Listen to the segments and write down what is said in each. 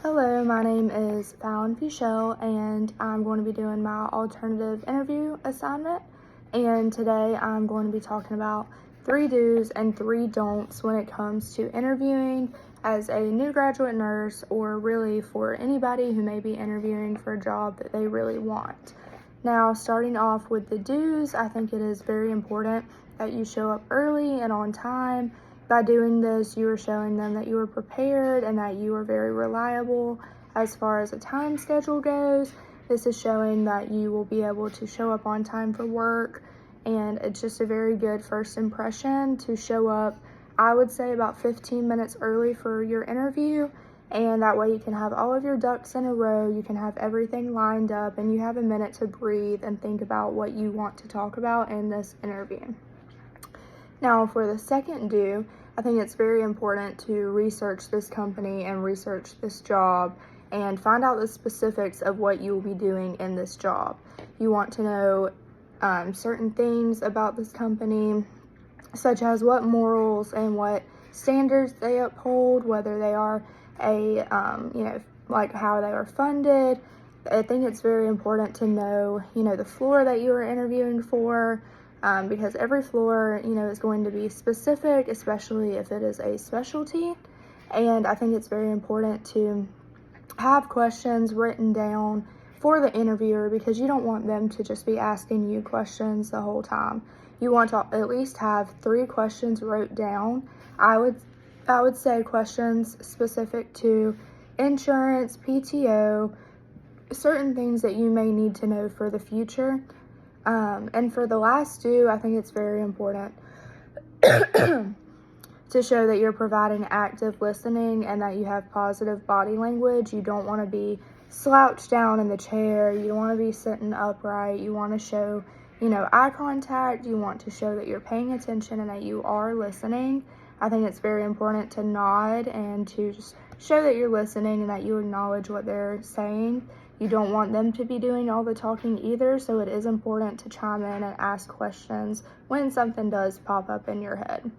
Hello, my name is Fallon Fischel, and I'm going to be doing my alternative interview assignment. And today I'm going to be talking about 3 do's and 3 don'ts when it comes to interviewing as a new graduate nurse, or really for anybody who may be interviewing for a job that they really want. Now, starting off with the do's, I think it is very important that you show up early and on time. By doing this, you are showing them that you are prepared and that you are very reliable as far as a time schedule goes. This is showing that you will be able to show up on time for work, and it's just a very good first impression to show up, I would say, about 15 minutes early for your interview, and that way you can have all of your ducks in a row, you can have everything lined up, and you have a minute to breathe and think about what you want to talk about in this interview. Now, for the second do, I think it's very important to research this company and research this job and find out the specifics of what you will be doing in this job. You want to know certain things about this company, such as what morals and what standards they uphold, whether they are like how they are funded. I think it's very important to know, the floor that you are interviewing for, because every floor, is going to be specific, especially if it is a specialty. And I think it's very important to have questions written down for the interviewer, because you don't want them to just be asking you questions the whole time. You want to at least have 3 questions wrote down. I would say questions specific to insurance, PTO, certain things that you may need to know for the future. And for the last do, I think it's very important to show that you're providing active listening and that you have positive body language. You don't want to be slouched down in the chair. You don't want to be sitting upright. You want to show, eye contact. You want to show that you're paying attention and that you are listening. I think it's very important to nod and to just show that you're listening and that you acknowledge what they're saying. You don't want them to be doing all the talking either, so it is important to chime in and ask questions when something does pop up in your head.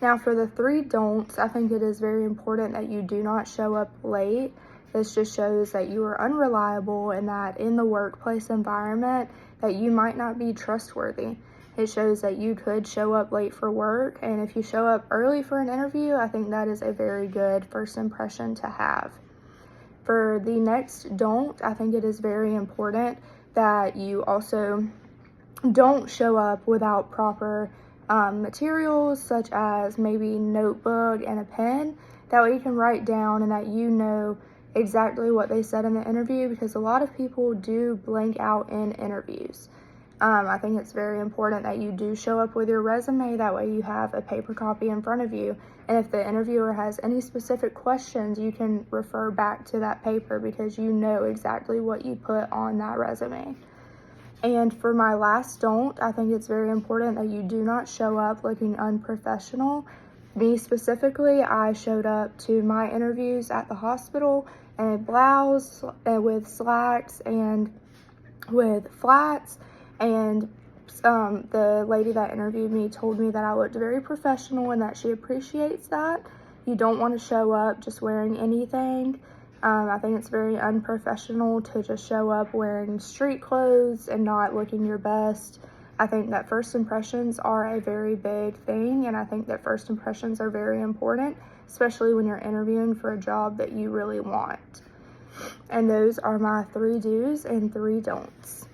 Now, for the 3 don'ts, I think it is very important that you do not show up late. This just shows that you are unreliable and that in the workplace environment that you might not be trustworthy. It shows that you could show up late for work, and if you show up early for an interview, I think that is a very good first impression to have. For the next don't, I think it is very important that you also don't show up without proper materials, such as maybe notebook and a pen. That way you can write down and that you know exactly what they said in the interview, because a lot of people do blank out in interviews. I think it's very important that you do show up with your resume. That way you have a paper copy in front of you. And if the interviewer has any specific questions, you can refer back to that paper because you know exactly what you put on that resume. And for my last don't, I think it's very important that you do not show up looking unprofessional. Me specifically, I showed up to my interviews at the hospital in a blouse with slacks and with flats. And the lady that interviewed me told me that I looked very professional and that she appreciates that. You don't want to show up just wearing anything. I think it's very unprofessional to just show up wearing street clothes and not looking your best. I think that first impressions are a very big thing, and I think that first impressions are very important, especially when you're interviewing for a job that you really want. And those are my 3 do's and 3 don'ts.